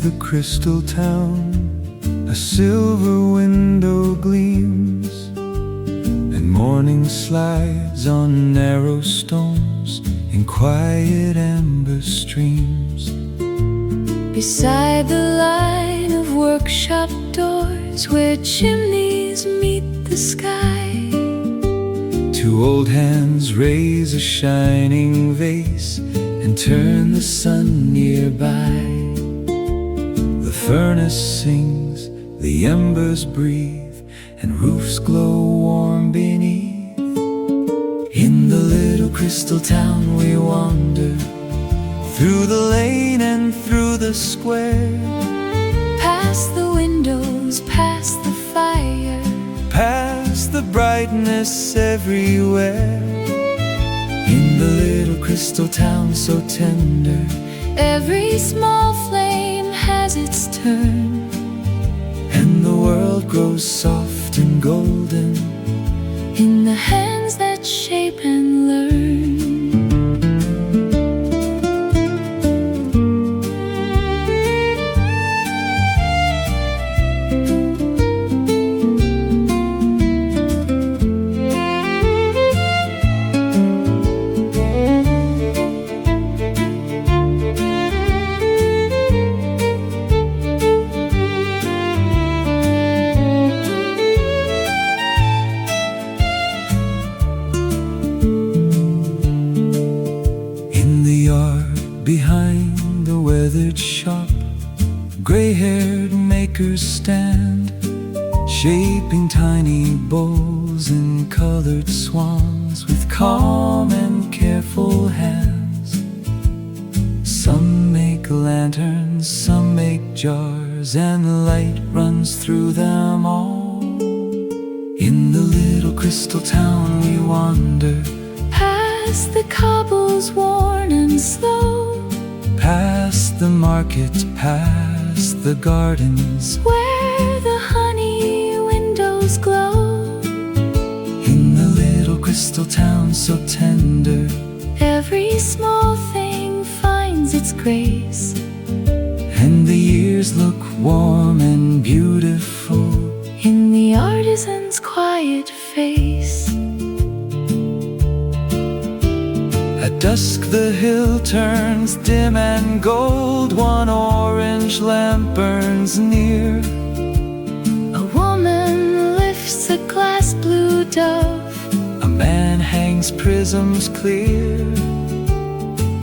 a crystal town. A silver window gleams, and morning slides on narrow stones in quiet amber streams. Beside the line of workshop doors where chimneys meet the sky, two old hands raise a shining vase and turn the sun nearby. The furnace sings, the embers breathe, and roofs glow warm beneath. In the little crystal town we wander, through the lane and through the square, past the windows, past the fire, past the brightness everywhere. In the little crystal town so tender, every small flame has its turn, and the world grows soft and golden in the hands that shape and learn. Behind the weathered shop, gray-haired makers stand, shaping tiny bowls and colored swans with calm and careful hands. Some make lanterns, some make jars, and light runs through them all. In the little crystal town we wander, past the cobbles worn and slow, past the market, past the gardens where the honey windows glow. In the little crystal town so tender, every small thing finds its grace, and the years look warm and beautiful in the artisan's quiet face. At dusk the hill turns dim and gold, one orange lamp burns near. A woman lifts a glass blue dove, A man hangs prisms clear,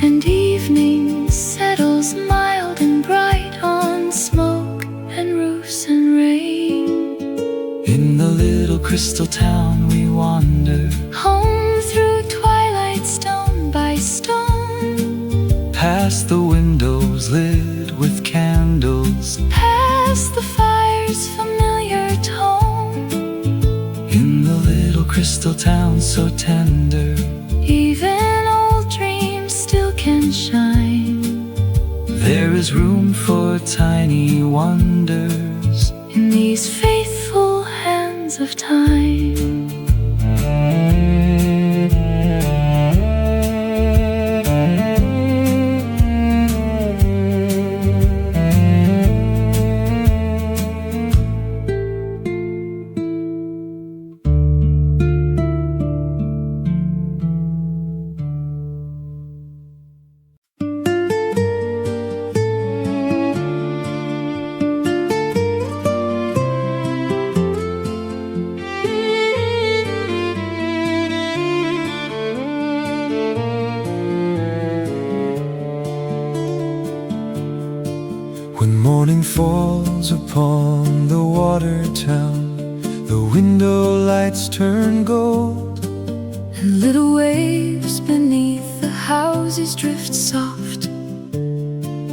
and evening settles mild and bright on smoke and roofs and rain. In the little crystal town we wander, Home through twilight, stone by stone, past the windows lit with candles, past the fire's familiar tone. in the little crystal town so tender, Even old dreams still can shine. there is room for tiny wonders In these faithful hands of time. When morning falls upon the water town, the window lights turn gold, And little waves beneath the houses drift soft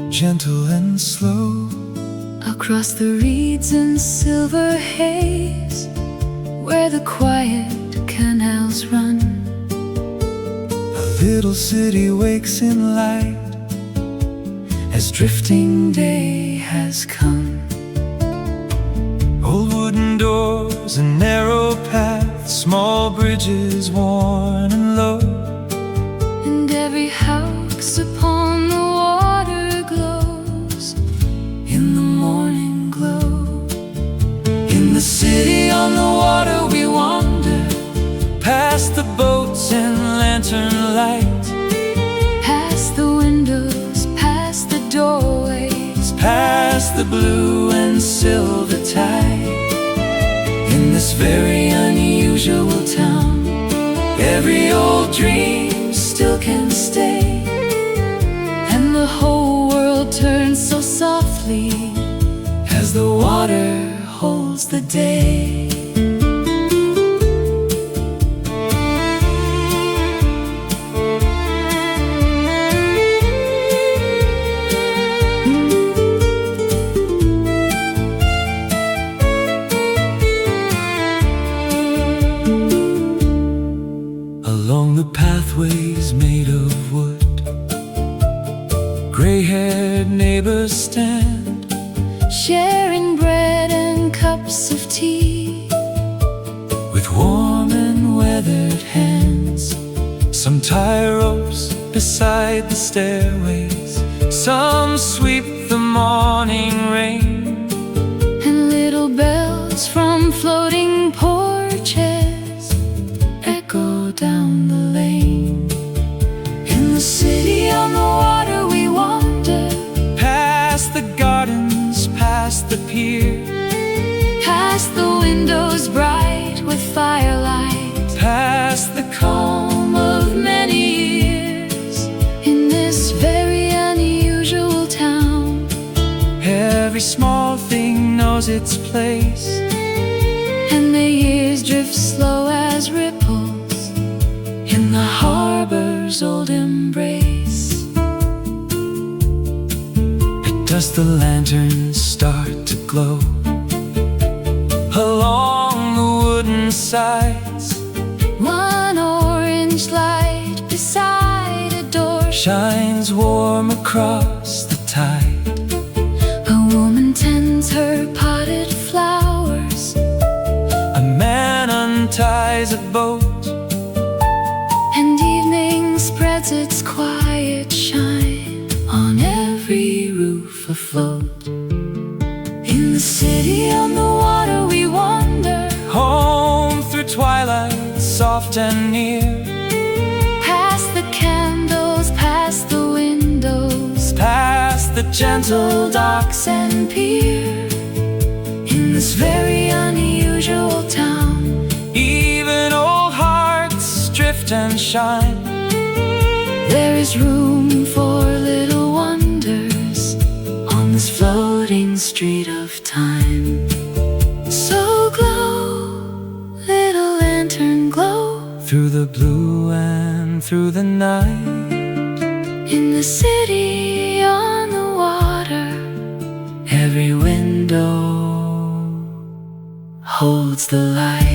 gentle and slow, across the reeds and silver haze, where the quiet canals run. a little city wakes in light as drifting day has come. Old wooden doors and narrow paths, small bridges worn and low, And every house upon the water glows in past the boats and lantern light, past the windows, past the doorways, past the blue and silver tide. In this very unusual town, every old dream still can stay, and the whole world turns so softly as the water holds the day. Along the pathways made of wood, gray-haired neighbors stand, sharing bread and cups of tea, with warm and weathered hands. Some tie ropes beside the stairways, some sweep the morning rain, and little bells from floating porches echo down the lane. In the city on the water we wander, past the gardens, past the pier, past the windows bright with firelight, past the calm of many years. In this very unusual town, every small thing knows its place, and the years drift slow as ripples in the harbor's old embrace. At dusk the lanterns start to glow along the wooden sides, One orange light beside a door shines warm across the tide. A woman tends her potted flowers, A man unties a boat, and evening spreads its quiet shine on every roof afloat. In the city on the water we wander, home through twilight soft and near, past the candles, past the windows, past the gentle docks and pier. In this very unusual town, even old hearts drift and shine. there is room for little wonders on this floating street of time. So glow, little lantern, glow Through the blue and through the night, in the city on the water. every window holds the light.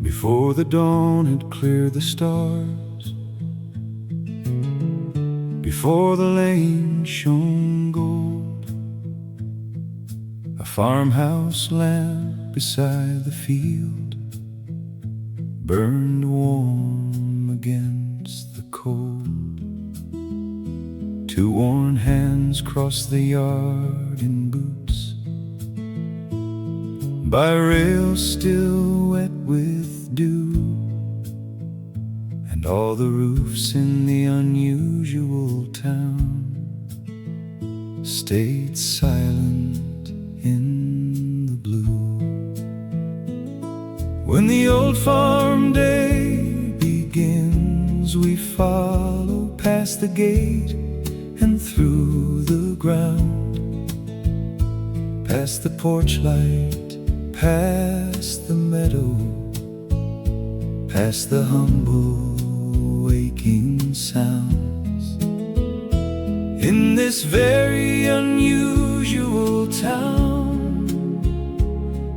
Before the dawn had cleared the stars, before the lane shone gold, a farmhouse lamp beside the field burned warm against the cold. Two worn hands crossed the yard in boots, by rails still wet with dew, and all the roofs in the unusual town stayed silent in the blue. When the old farm day begins, we follow past the gate and through the ground, past the porch light, past the meadow, past the humble waking sounds. In this very unusual town,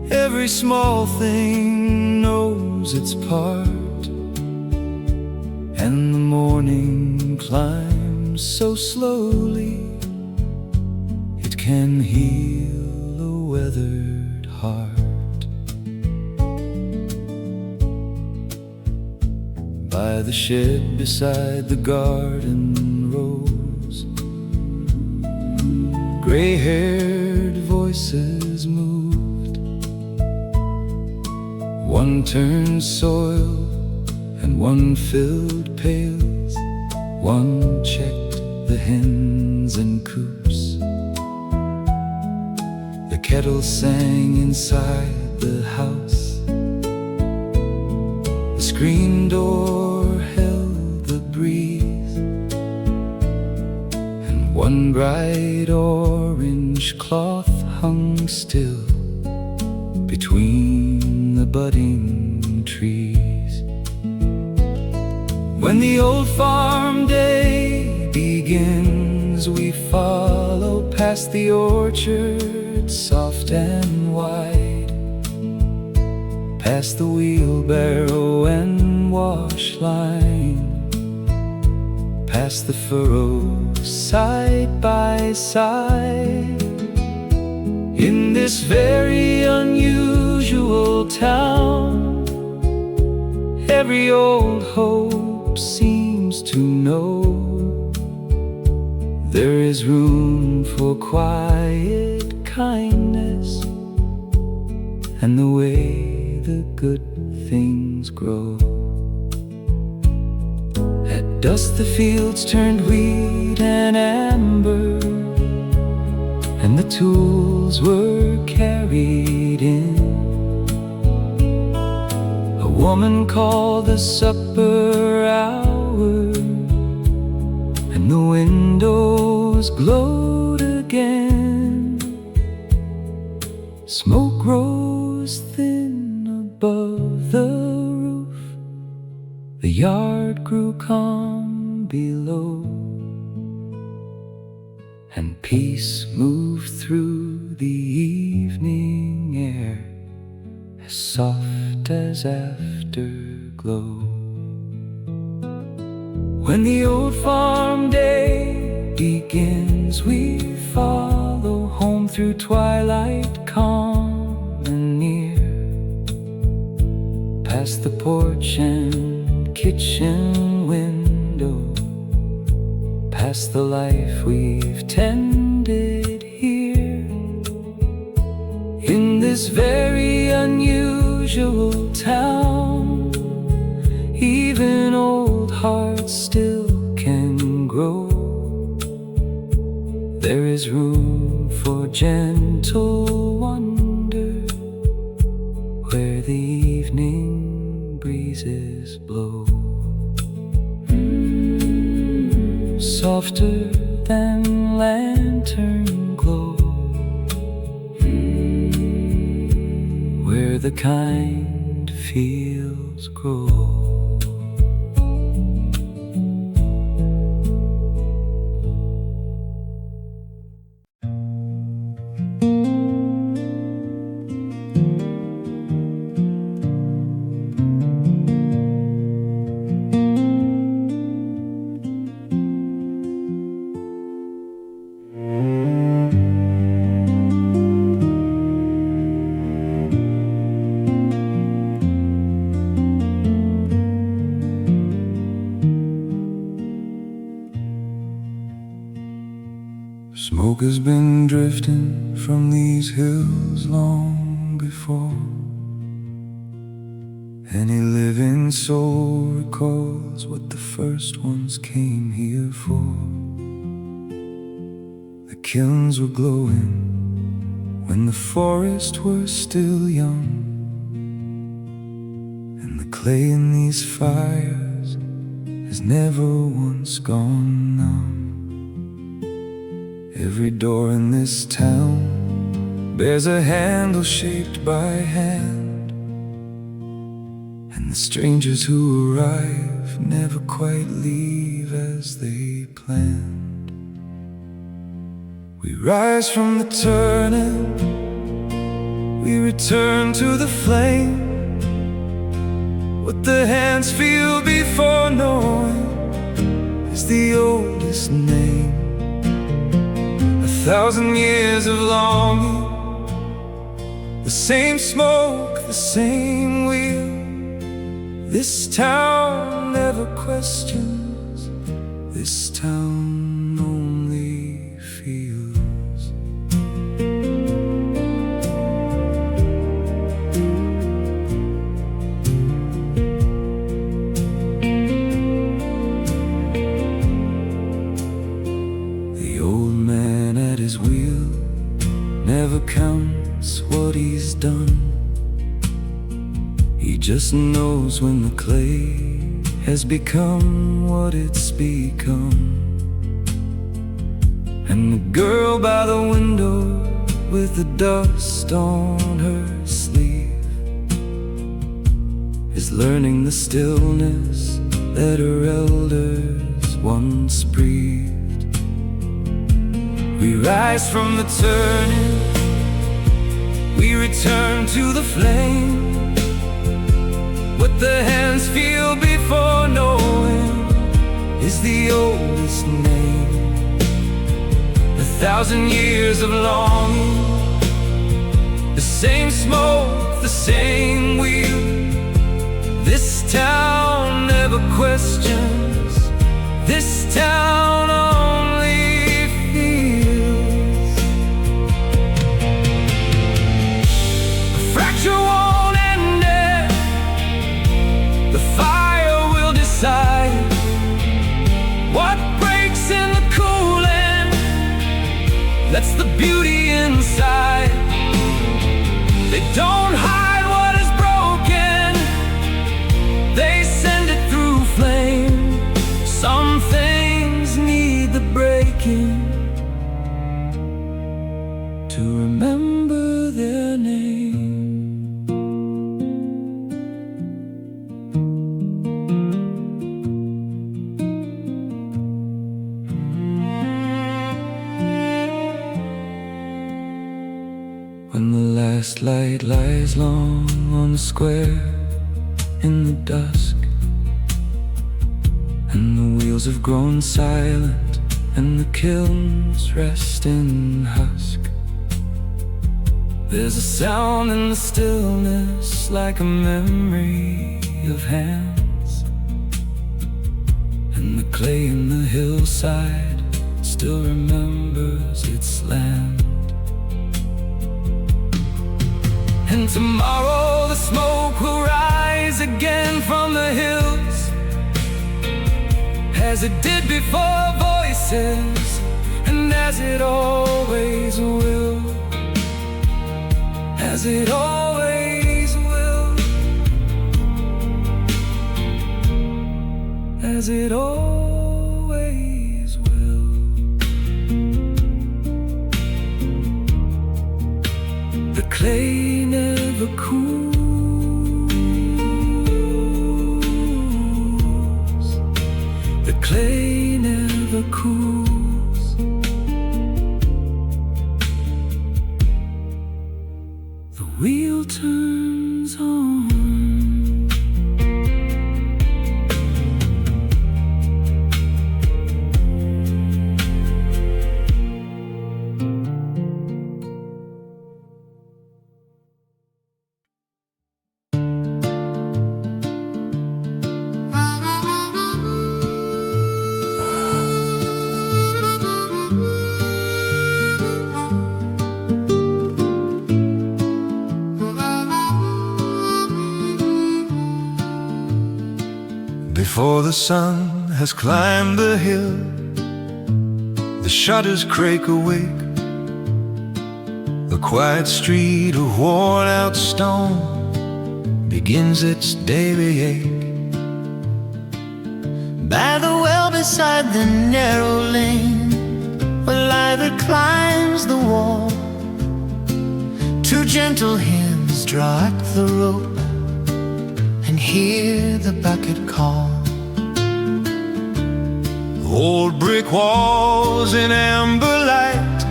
every small thing knows its part, and the morning climbs so slowly it can heal a weathered heart. By the shed beside the garden rose, gray-haired voices moved. One turned soil and one filled pails. One checked the hens and coops. The kettle sang inside the house. The screen door held the breeze, and one bright orange cloth hung still between the budding trees. When the old farm day begins, we follow past the orchard, soft and wide, past the wheelbarrow and wash line, past the furrows side by side. In this very unusual town, every old hope seems to know there is room for quiet kindness and the way the good things grow. At dusk the fields turned wheat and amber, and the tools were carried in. A woman called the supper hour, and the windows glowed again. Smoke rose thin above the roof, the yard grew calm below, and peace moved through the evening air, as soft as afterglow. When the old farm day begins, we follow home through twilight calm and near, past the porch and kitchen window, past the life we've tended here. In this very unusual town, even old hearts still can grow. There is room for gentle wonder where the evening breezes blow. Softer than lantern glow, where the kind fields grow. Smoke has been drifting from these hills long before any living soul recalls what the first ones came here for. The kilns were glowing when the forests were still young, and the clay in these fires has never once gone numb. Every door in this town bears a handle shaped by hand, and the strangers who arrive never quite leave as they planned. We rise from the turning, we return to the flame. What the hands feel before knowing is the oldest name. 1,000 years of longing, the same smoke, the same wheel. This town never questions, this town only feels. The old man at his wheel never counts what he's done. He just knows when the clay has become what it's become. And the girl by the window with the dust on her sleeve is learning the stillness that her elders once breathed. We rise from the turning, we return to the flame. What the hands feel before knowing is the oldest name. 1,000 years of longing, the same smoke, the same wheel. This town never questions, this town only feels. A fracture won't end it, the fire will decide what breaks in the cooling. That's the beauty inside. They don't hide what is broken, they send it through flame. Some things need the breaking to remember their name. When the last light lies long on the square in the dusk, and the wheels have grown silent, and the kilns rest in husk, there's a sound in the stillness like a memory of hands. And the clay in the hillside still remembers its land. And tomorrow the smoke will rise again from the hills, as it did before voices, and as it always will, as it always will, as it always will. The clay never cools, the clay never cools. The wheel turns on. Before the sun has climbed the hill, the shutters crake awake. The quiet street of worn-out stone begins its daily ache. By the well beside the narrow lane, where light climbs the wall, two gentle hands draw at the rope and hear the bucket call. Old brick walls in amber light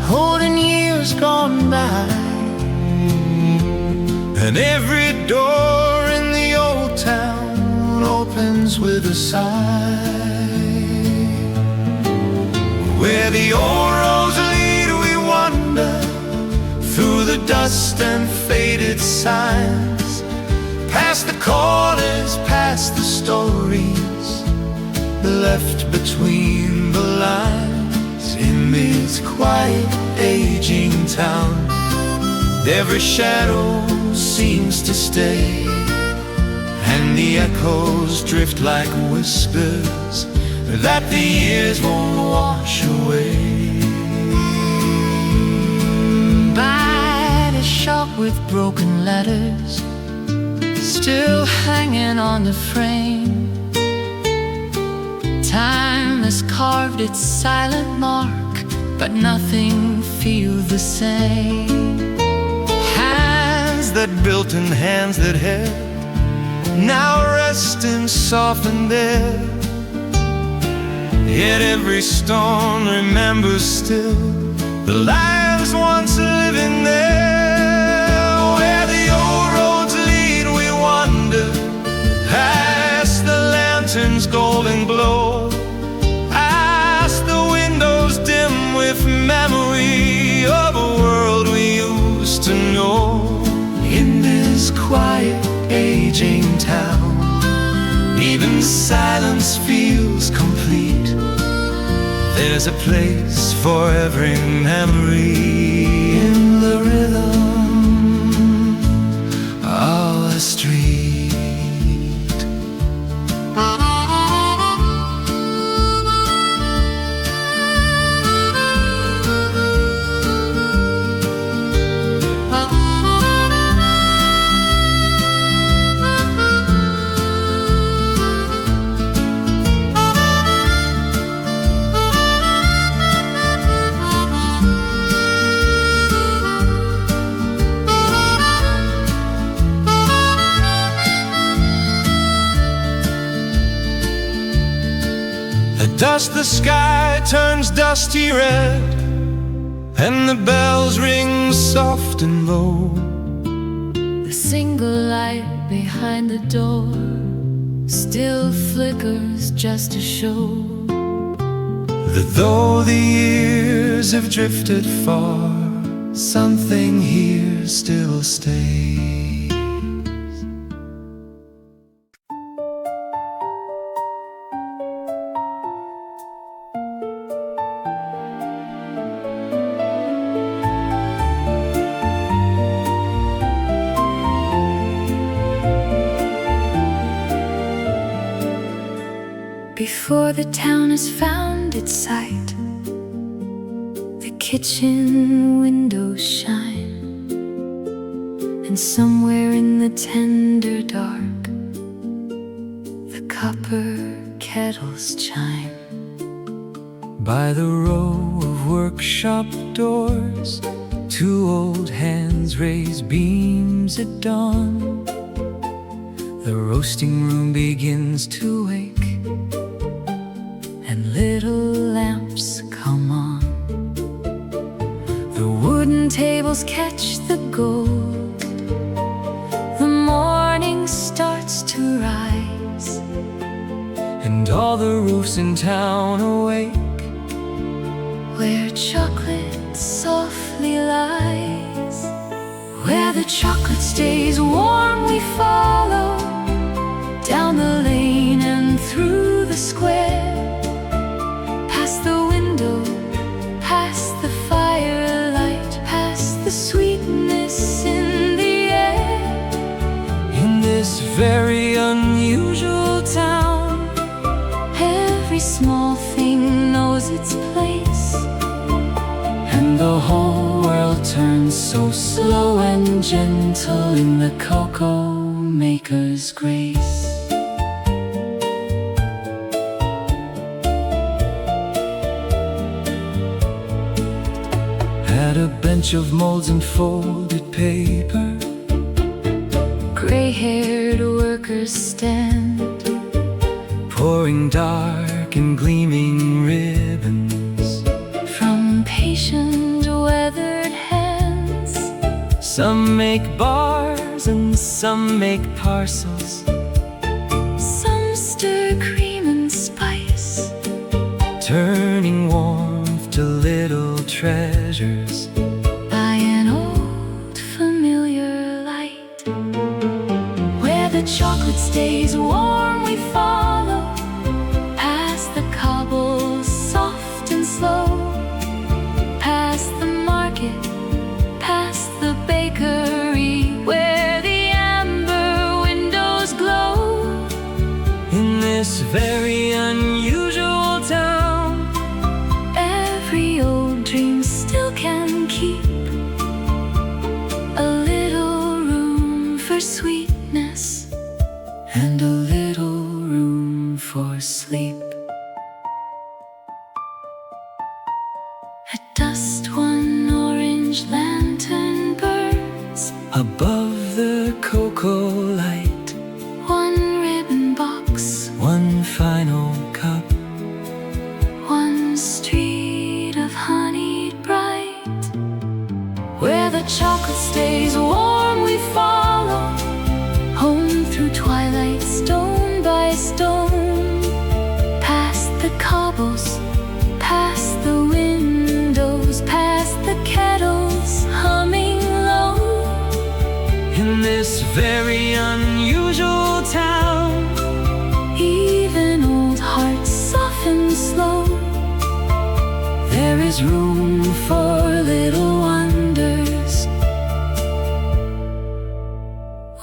and every door in the old town opens with a sigh. Where the old roads lead we wander, through the dust and faded signs, past the corners, past the stories left between the lines. In this quiet, aging town, every shadow seems to stay, and the echoes drift like whispers that the years won't wash away. By the shop with broken letters still hanging on the frame, time has carved its silent mark, but nothing feels the same. Hands that built and hands that held now rest in softened air, yet every stone remembers still the lives once living there. Where the old roads lead we wander, past the lantern's golden glow, past the windows dim with memory of a world we used to know. In this quiet, aging town, even silence feels complete. There's a place for every memory in the rhythm of a street. Dust the sky turns dusty red, and the bells ring soft and low. The single light behind the door still flickers just to show that though the years have drifted far, something here still stays. Before the town has found its sight, the kitchen windows shine, and somewhere in the tender dark, the copper kettles chime. By the row of workshop doors, two old hands raise beams at dawn. The roasting room begins to wake, and little lamps come on. The wooden tables catch the gold, the morning starts to rise, and all the roofs in town awake, where chocolate softly lies. Where the chocolate stays warm we follow, down the lane and through the square, past the window, past the firelight, past the sweetness in the air. in this very unusual town, Every small thing knows its place, and the whole world turns so slow and gentle in the cocoa maker's grace. At a bench of molds and folded paper, gray-haired workers stand, pouring dark and gleaming ribbons. from patient weathered hands, Some make bars and some make parcels. Some stir cream and spice, Turning warmth to little treasures. by an old familiar light. Where the chocolate stays warm we follow, past the cobbles soft and slow, past the market, past the bakery, where the amber windows glow. In this very unusual town, Every old dream still can keep a little room for sweetness and a little room for sleep. At dusk one orange lantern burns, Above the cocoa light, one ribbon box, one final cup. one street of honeyed bright. Where the chocolate stays warm we follow, home through twilight, stone by stone, past the cobbles, past the windows, past the kettles humming low. In this very unusual town, Even old hearts soften slow. there is room for little wonders,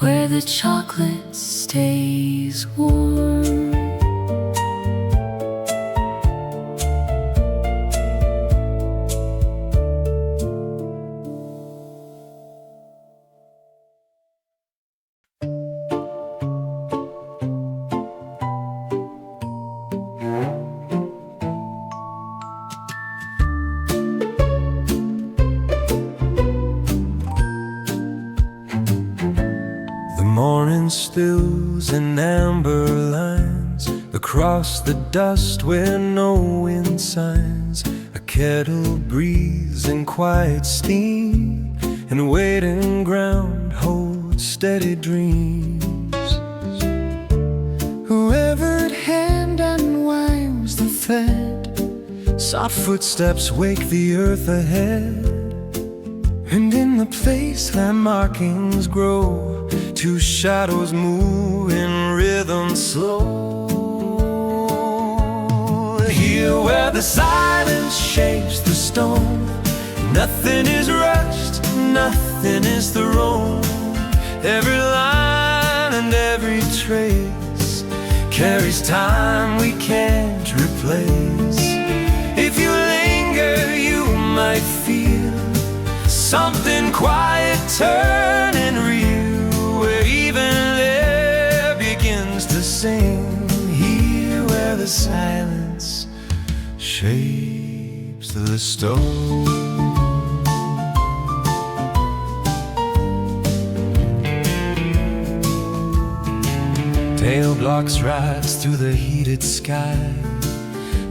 Where the chocolate stays warm. the morning stills in amber lines across the dust where no wind signs. A kettle breathes in quiet steam, and waiting ground holds steady dreams. Whoever hand unwinds the thread, Soft footsteps wake the earth ahead, and in the place where markings grow, two shadows move in rhythm slow. Here where the silence shapes the stone, nothing is rushed, nothing is thrown. Every line and every trace carries time we can't replace. If you linger, you might feel something quiet turning real, where even air begins to sing. Here where the silence shapes the stone. Tail blocks rise through the heated sky,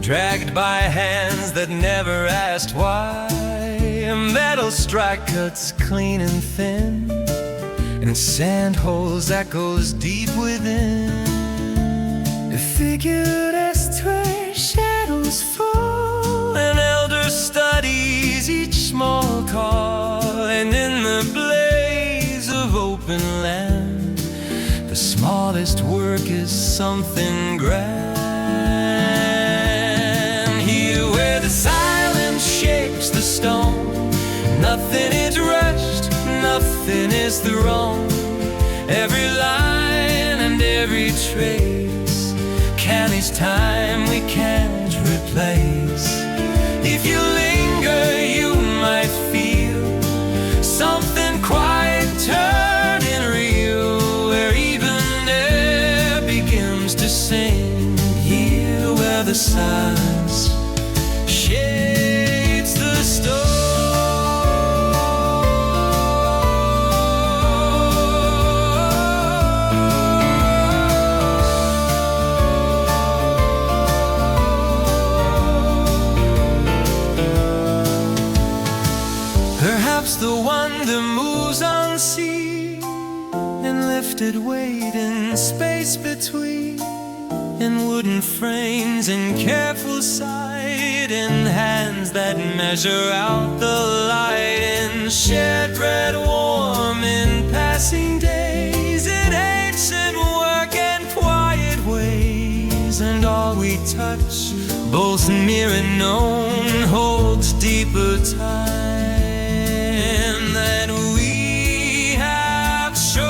dragged by hands that never asked why. A metal strike cuts clean and thin, and sand holes echoes deep within. Figured as where shadows fall, an elder studies each small call, and in the blaze of open land, the smallest work is something grand. Here where the silence shapes the stone, nothing is rushed, nothing is thrown. Every line and every trace carries time we can't replace. If you linger, you might feel something quiet turning real, where even air begins to sing. Here where the silence shapes the stone. Perhaps the wonder moves unseen in lifted weight in space between, in wooden frames, in careful sight, in hands that measure out the light, in shared bread warm in passing days, in ancient work and quiet ways. And all we touch, both near and known, holds deeper time than we have shown.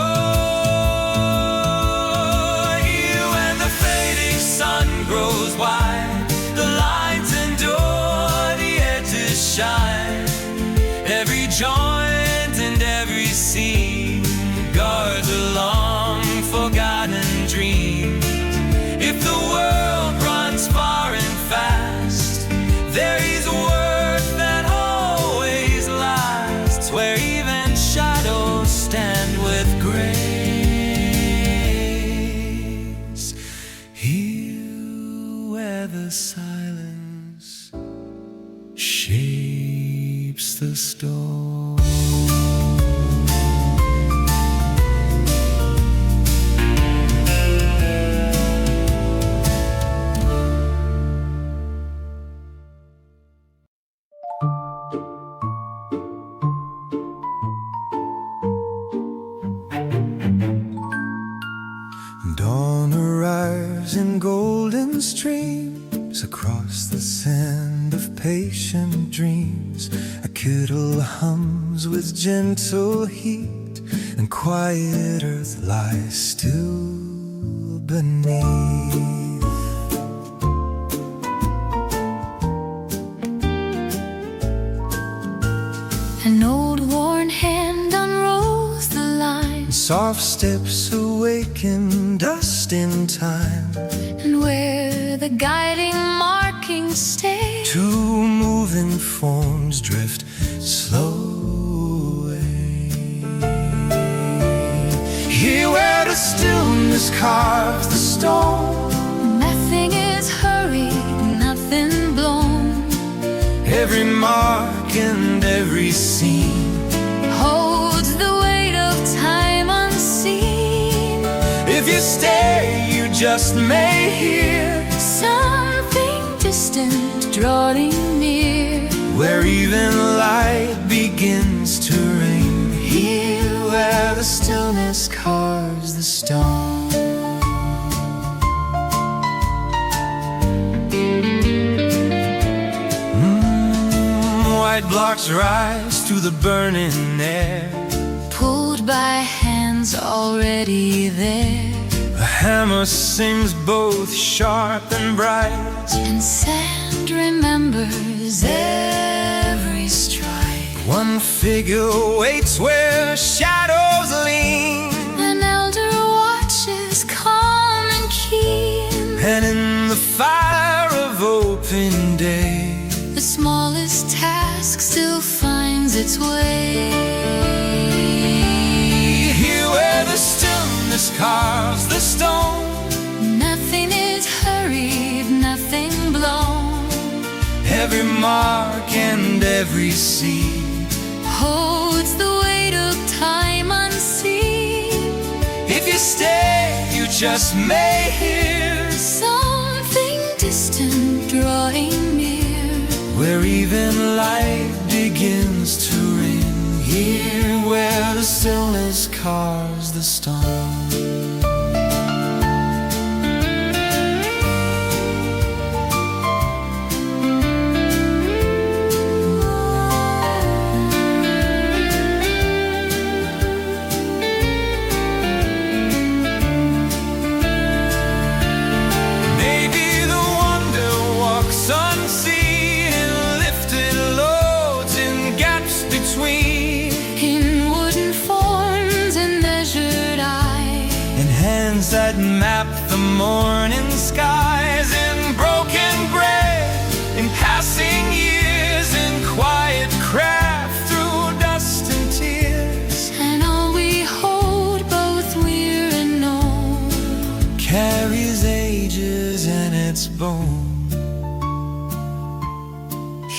Here when the fading sun grows wide, the lines endure, the edges shine. Every joint and every seam guards a long forgotten dream. If the world runs far and fast, there is worth that always lasts, where even shadows stand with grace. Here where the silence shapes the storm. Dawn arrives in golden streams across the sand of patient dreams. A kettle hums with gentle heat, and quiet earth lies still beneath. An old worn hand unrolls the line, Soft steps awaken dust in time, and where the guiding markings stay, two moving forms drift slowly. Here where the stillness carves the stone, nothing is hurried, nothing blown. every mark and every seam Holds the weight of time unseen. If you stay, you just may hear Something distant drawing near, where even light begins to reign. Here where the stillness carves the stone. White blocks rise through the burning air, pulled by hands already there, a hammer sings both sharp and bright, and sand remembers every strike. one figure waits where shadows lean, An elder watches calm and keen, and in the fire of open day, the smallest task still finds its way. here where the stillness carves the stone, Nothing is hurried, nothing blown. every mark and every seed Holds the weight of time unseen. if you stay, you just may hear Something distant drawing near, where even light begins to ring. Here where the stillness carves the stone. Maybe the wonder walks unseen in lifted loads, in gaps between, in wooden forms and measured eye, in hands that map the morning skies, in broken bread, in passing years, in quiet craft through dust and tears. and all we hold, both we're and known, Carries ages in its bone.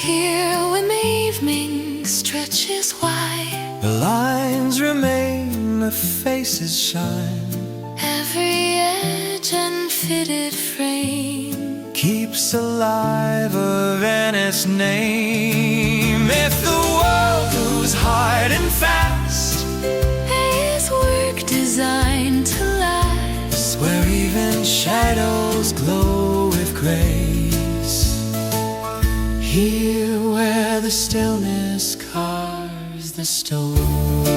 here when the evening stretches wide. The lines remain, the faces shine. Every edge and fitted frame Keeps alive a Venice name. If the world moves hard and fast, his work designed to last. where even shadows glow with grace, here where the stillness carves the stone.